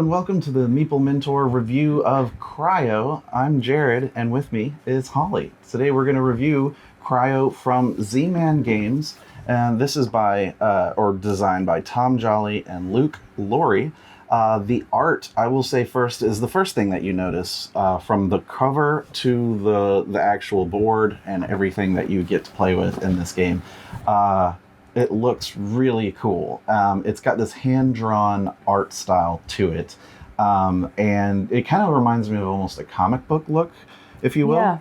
and welcome to the Meeple Mentor review of Cryo. I'm Jared, and with me is Holly. Today we're going to review Cryo from Z-Man Games, and this is by, or designed by Tom Jolly and Laurie. The art, I will say first, is the first thing that you notice from the cover to the actual board and everything that you get to play with in this game. It looks really cool. It's got this hand-drawn art style to it. And it kind of reminds me of almost a comic book look, if you will. Yeah,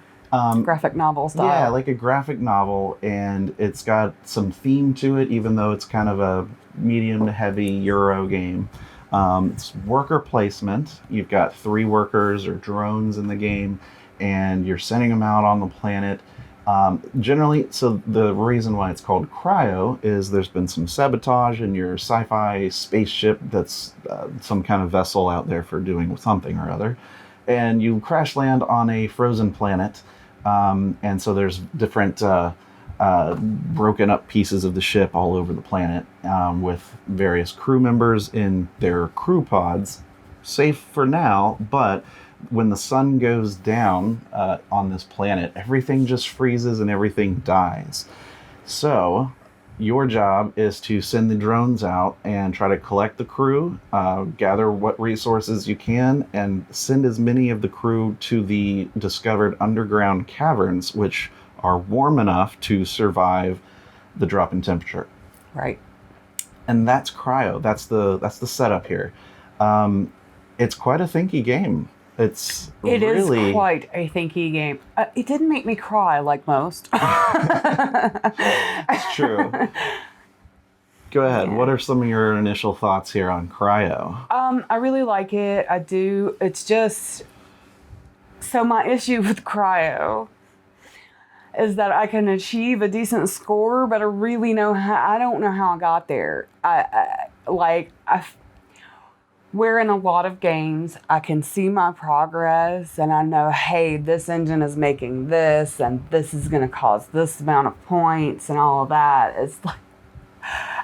graphic novel style. Yeah, like a graphic novel. And it's got some theme to it, even though it's kind of a medium to heavy Euro game. It's worker placement. You've got 3 workers or drones in the game, and you're sending them out on the planet. Generally, so the reason why it's called Cryo is there's been some sabotage in your sci-fi spaceship that's some kind of vessel out there for doing something or other. And you crash land on a frozen planet. And so there's different broken up pieces of the ship all over the planet with various crew members in their crew pods. Safe for now, but when the sun goes down on this planet, everything just freezes and everything dies. So your job is to send the drones out and try to collect the crew, gather what resources you can, and send as many of the crew to the discovered underground caverns, which are warm enough to survive the drop in temperature. Right. And that's Cryo. That's the setup here. It's quite a thinky game. It really is quite a thinky game. It didn't make me cry like most. It's true. Go ahead. Yeah. What are some of your initial thoughts here on Cryo? I really like it. I do. It's just... So my issue with Cryo is that I can achieve a decent score, but I don't know how I got there. Where in a lot of games, I can see my progress and I know, hey, this engine is making this and this is going to cause this amount of points and all of that. It's like,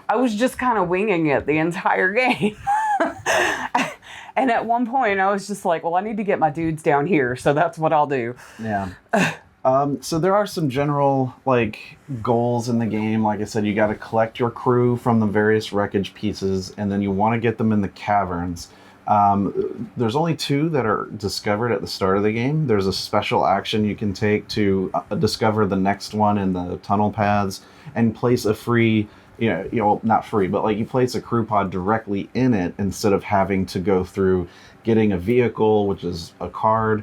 I was just kind of winging it the entire game. And at one point, I was just like, well, I need to get my dudes down here, so that's what I'll do. Yeah. So there are some general goals in the game. Like I said, you got to collect your crew from the various wreckage pieces, and then you want to get them in the caverns. There's only 2 that are discovered at the start of the game. There's a special action you can take to discover the next one in the tunnel paths and place a free, not free, but you place a crew pod directly in it instead of having to go through getting a vehicle, which is a card,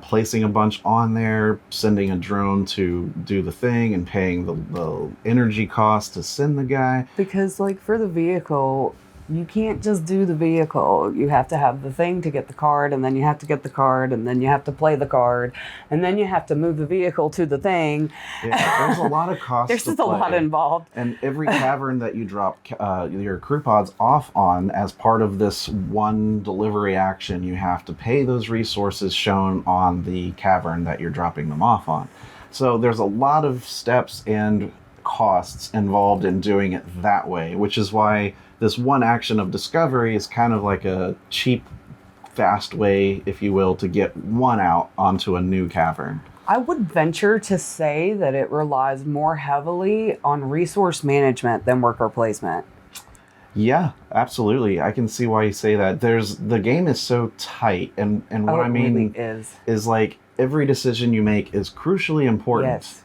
placing a bunch on there, sending a drone to do the thing, and paying the energy cost to send the guy. Because, for the vehicle, you can't just do the vehicle. You have to have the thing to get the card, and then you have to get the card, and then you have to play the card, and then you have to move the vehicle to the thing. Yeah, there's a lot of cost. There's just a lot involved. And every cavern that you drop your crew pods off on as part of this one delivery action, you have to pay those resources shown on the cavern that you're dropping them off on. So there's a lot of steps and costs involved in doing it that way, which is why this one action of discovery is kind of like a cheap, fast way, if you will, to get one out onto a new cavern. I would venture to say that it relies more heavily on resource management than worker placement. Yeah, absolutely. I can see why you say that. The game is so tight, and what I mean really is every decision you make is crucially important. Yes.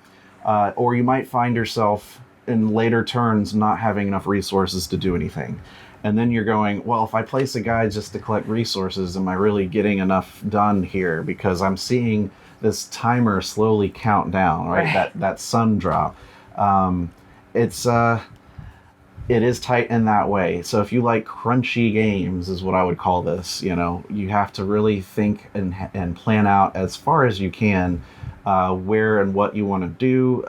Or you might find yourself in later turns not having enough resources to do anything. And then you're going, well, if I place a guy just to collect resources, am I really getting enough done here? Because I'm seeing this timer slowly count down, right? That sun drop. It is tight in that way. So if you like crunchy games, is what I would call this, you have to really think and plan out as far as you can where and what you want to do.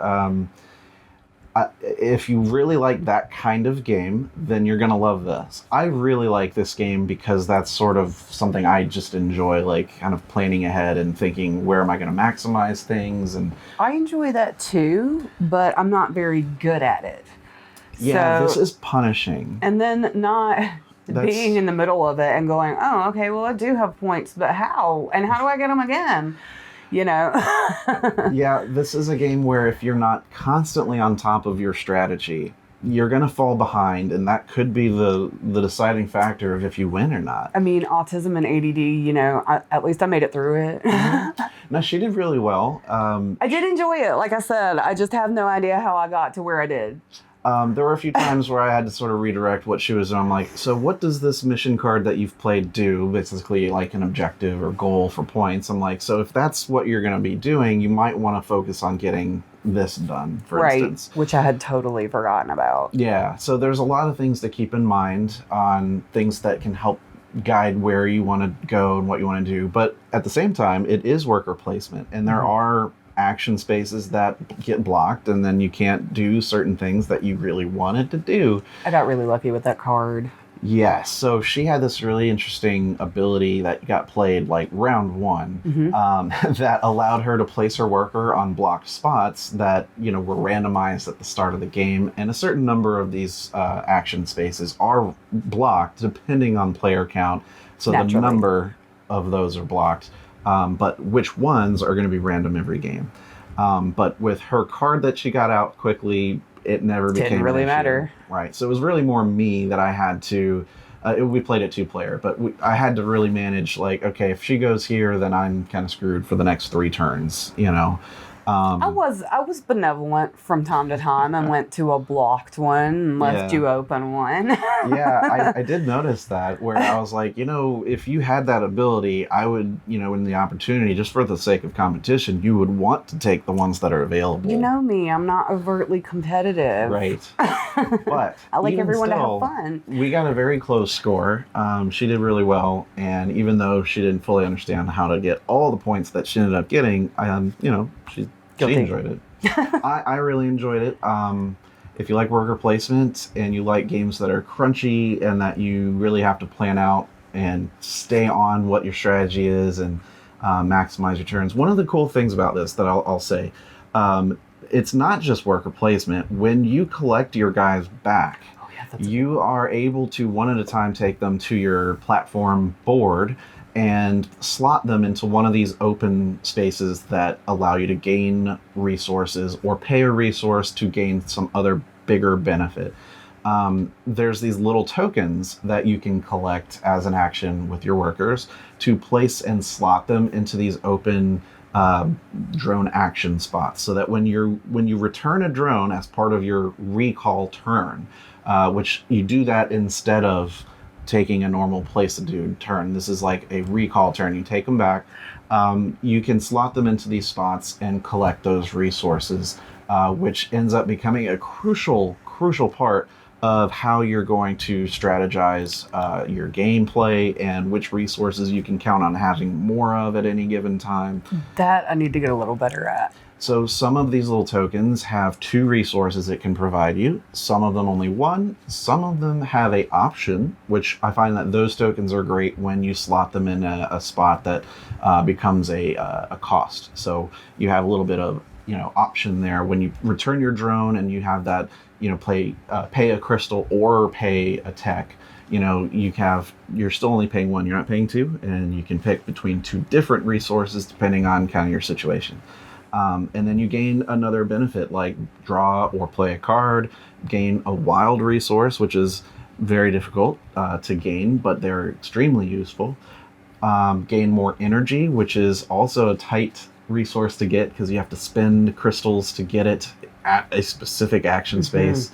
If you really like that kind of game, then you're going to love this. I really like this game because that's sort of something I just enjoy, kind of planning ahead and thinking, where am I going to maximize things? And I enjoy that too, but I'm not very good at it. Yeah, this is punishing. And then being in the middle of it and going, oh, okay, well, I do have points, but how? And how do I get them again? You know? Yeah, this is a game where if you're not constantly on top of your strategy, you're going to fall behind, and that could be the deciding factor of if you win or not. I mean, autism and ADD, you know, at least I made it through it. No, she did really well. I did enjoy it. Like I said, I just have no idea how I got to where I did. There were a few times where I had to sort of redirect what she was doing. I'm like, so what does this mission card that you've played do? Basically, like an objective or goal for points. I'm like, so if that's what you're going to be doing, you might want to focus on getting this done, for instance. Which I had totally forgotten about. Yeah, so there's a lot of things to keep in mind on things that can help guide where you want to go and what you want to do. But at the same time, it is worker placement, and there are action spaces that get blocked, and then you can't do certain things that you really wanted to do. I got really lucky with that card. Yes, so she had this really interesting ability that got played like round one, that allowed her to place her worker on blocked spots that, you know, were randomized at the start of the game, and a certain number of these action spaces are blocked depending on player count, so the number of those are blocked. But which ones are going to be random every game. But with her card that she got out quickly, it never became really an issue. matter. Right. So it was really more me that I had to. We played it 2-player, but I had to really manage, like, okay, if she goes here, then I'm kind of screwed for the next 3 turns, you know. I was benevolent from time to time and went to a blocked one and left you open one. Yeah, I did notice that, where I was like, you know, if you had that ability, I would, you know, in the opportunity, just for the sake of competition, you would want to take the ones that are available. You know me, I'm not overtly competitive. Right. But I like everyone to have fun. We got a very close score. She did really well, and even though she didn't fully understand how to get all the points that she ended up getting, you know, she enjoyed it. I really enjoyed it. If you like worker placement and you like games that are crunchy and that you really have to plan out and stay on what your strategy is and maximize your turns. One of the cool things about this that I'll say, it's not just worker placement. When you collect your guys back, you are able to one at a time take them to your platform board and slot them into one of these open spaces that allow you to gain resources or pay a resource to gain some other bigger benefit. There's these little tokens that you can collect as an action with your workers to place and slot them into these open drone action spots, so that when you return a drone as part of your recall turn, which you do that instead of taking a normal place to do turn. This is like a recall turn. You take them back. You can slot them into these spots and collect those resources, which ends up becoming a crucial part of how you're going to strategize your gameplay and which resources you can count on having more of at any given time. That I need to get a little better at. So some of these little tokens have 2 resources it can provide you. Some of them only 1. Some of them have a option, which I find that those tokens are great when you slot them in a spot that becomes a cost. So you have a little bit of, you know, option there when you return your drone and you have that, you know, pay a crystal or pay a tech. You know, you're still only paying 1, you're not paying 2, and you can pick between 2 different resources depending on kind of your situation. And then you gain another benefit like draw or play a card, gain a wild resource, which is very difficult to gain, but they're extremely useful. Gain more energy, which is also a tight resource to get because you have to spend crystals to get it at a specific action space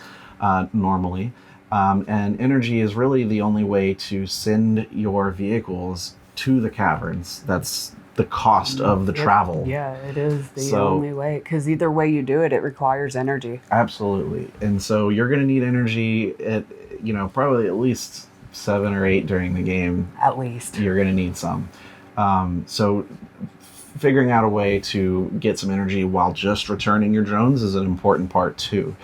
normally. And energy is really the only way to send your vehicles to the caverns. That's the cost of the travel. Yeah, it is the only way, because either way you do it, it requires energy. Absolutely. And so you're going to need energy at, you know, probably at least 7 or 8 during the game. At least. You're going to need some. So figuring out a way to get some energy while just returning your drones is an important part too.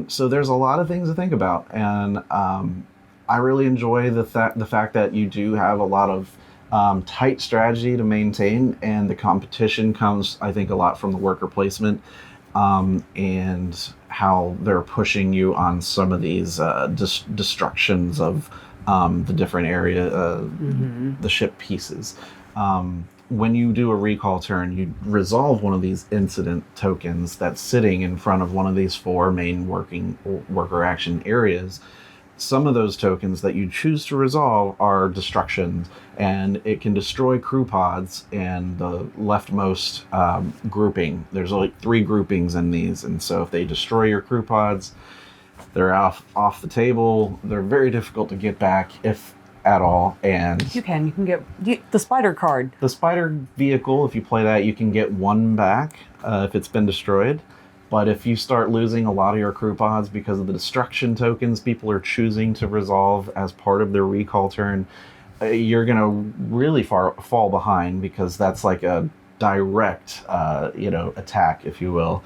So there's a lot of things to think about. And I really enjoy the fact that you do have a lot of tight strategy to maintain, and the competition comes, I think, a lot from the worker placement and how they're pushing you on some of these destructions of the different area, the ship pieces. When you do a recall turn, you resolve one of these incident tokens that's sitting in front of one of these 4 main worker action areas. Some of those tokens that you choose to resolve are destructions, and it can destroy crew pods and the leftmost grouping. There's like 3 groupings in these, and so if they destroy your crew pods, they're off the table. They're very difficult to get back, if at all. And you can get the spider card. The spider vehicle, if you play that, you can get 1 back if it's been destroyed. But if you start losing a lot of your crew pods because of the destruction tokens people are choosing to resolve as part of their recall turn, you're going to really fall behind, because that's like a direct, attack, if you will.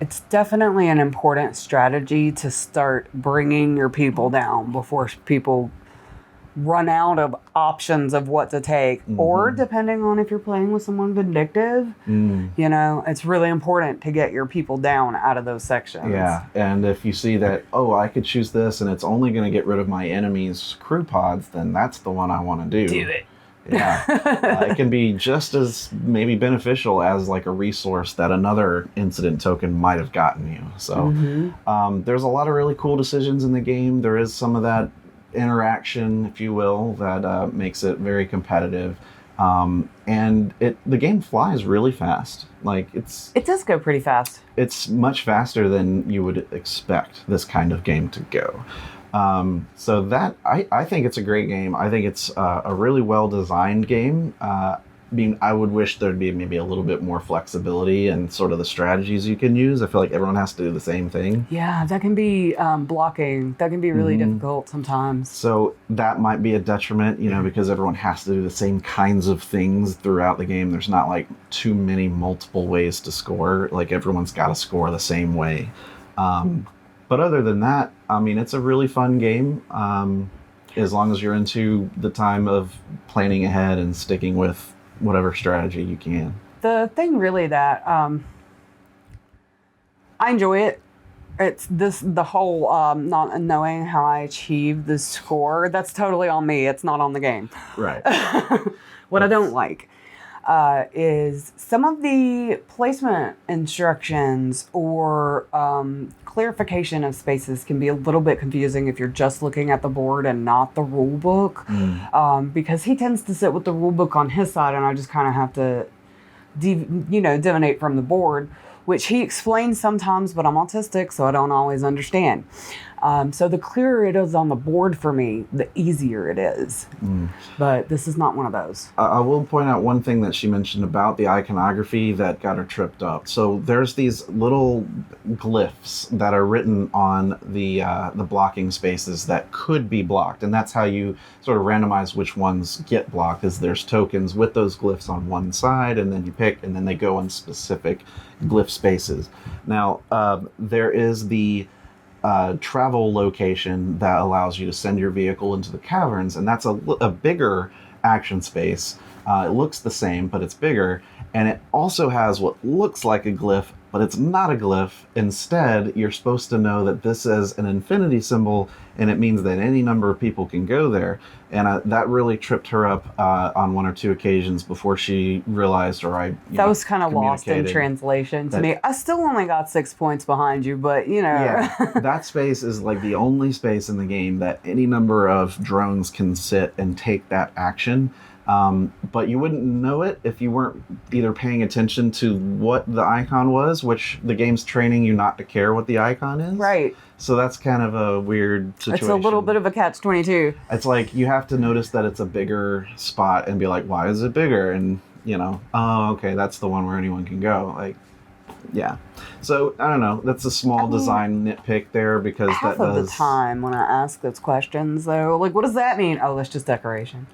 It's definitely an important strategy to start bringing your people down before people run out of options of what to take, or depending on if you're playing with someone vindictive, it's really important to get your people down out of those sections. Yeah, and if you see that, I could choose this and it's only going to get rid of my enemy's crew pods, then that's the one I want to do. Do it. Yeah, it can be just as maybe beneficial as like a resource that another incident token might have gotten you. So there's a lot of really cool decisions in the game. There is some of that interaction, if you will, that makes it very competitive, and the game flies really fast. Like it does go pretty fast. It's much faster than you would expect this kind of game to go. So that I think it's a great game. I think it's a really well designed game. I would wish there'd be maybe a little bit more flexibility and sort of the strategies you can use. I feel like everyone has to do the same thing. Yeah, that can be blocking. That can be really difficult sometimes. So that might be a detriment, because everyone has to do the same kinds of things throughout the game. There's not like too many multiple ways to score. Like everyone's got to score the same way. But other than that, it's a really fun game. As long as you're into the time of planning ahead and sticking with whatever strategy you can. The thing really that I enjoy it. It's the whole not knowing how I achieve the score. That's totally on me. It's not on the game. Right. What I don't like is some of the placement instructions or clarification of spaces can be a little bit confusing if you're just looking at the board and not the rule book, because he tends to sit with the rule book on his side, and I just kind of have to divinate from the board, which he explains sometimes, but I'm autistic, so I don't always understand. So the clearer it is on the board for me, the easier it is. But this is not one of those. I will point out one thing that she mentioned about the iconography that got her tripped up. So there's these little glyphs that are written on the blocking spaces that could be blocked, and that's how you sort of randomize which ones get blocked. Is there's tokens with those glyphs on one side, and then you pick, and then they go in specific glyph spaces. Now there is the travel location that allows you to send your vehicle into the caverns, and that's a bigger action space. It looks the same, but it's bigger, and it also has what looks like a glyph, but it's not a glyph. Instead, you're supposed to know that this is an infinity symbol, and it means that any number of people can go there. And that really tripped her up on 1 or 2 occasions before she realized, that was kind of lost in translation to me. I still only got 6 points behind you, but Yeah, that space is like the only space in the game that any number of drones can sit and take that action. But you wouldn't know it if you weren't either paying attention to what the icon was, which the game's training you not to care what the icon is. Right. So that's kind of a weird situation. It's a little bit of a catch-22. It's like you have to notice that it's a bigger spot and be like, why is it bigger? And, oh, okay, that's the one where anyone can go. Like, yeah. So, I don't know. That's a small design nitpick there, because half of the time when I ask those questions, though, like, what does that mean? Oh, that's just decoration.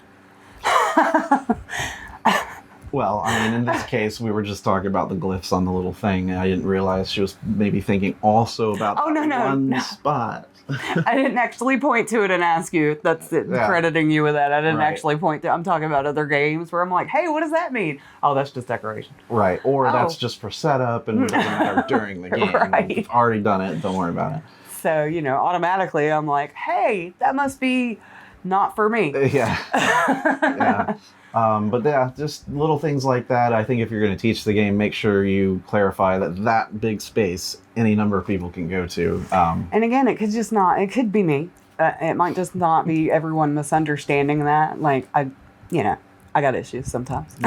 Well, in this case, we were just talking about the glyphs on the little thing. I didn't realize she was maybe thinking also about one spot. I didn't actually point to it and ask you. That's it, crediting you with that. I didn't actually point to it. I'm talking about other games where I'm like, hey, what does that mean? Oh, that's just decoration. Right. Or that's just for setup, and it doesn't matter during the game. Right. You've already done it. Don't worry about it. So, automatically I'm like, hey, that must be Not for me. Yeah. Yeah. But yeah, just little things like that. I think if you're going to teach the game, make sure you clarify that big space any number of people can go to. And again, it could be me. It might just not be everyone misunderstanding that. Like, I got issues sometimes.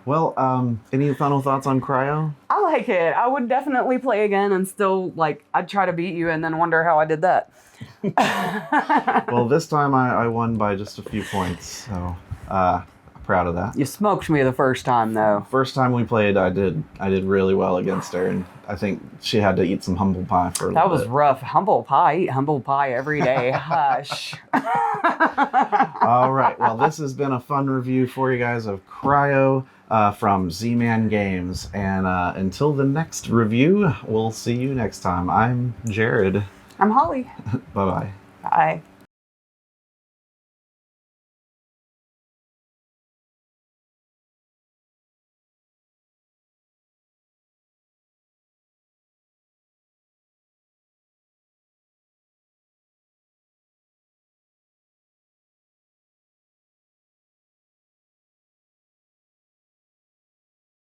Well, any final thoughts on Cryo? I like it. I would definitely play again and still, I'd try to beat you and then wonder how I did that. Well, this time I won by just a few points, so proud of that. You smoked me the first time, though. First time we played, I did really well against her, and I think she had to eat some humble pie for a little bit. That was rough. Humble pie. Eat humble pie every day. Hush. All right. Well, this has been a fun review for you guys of Cryo from Z-Man Games. And until the next review, we'll see you next time. I'm Jared. I'm Holly. Bye-bye. Bye.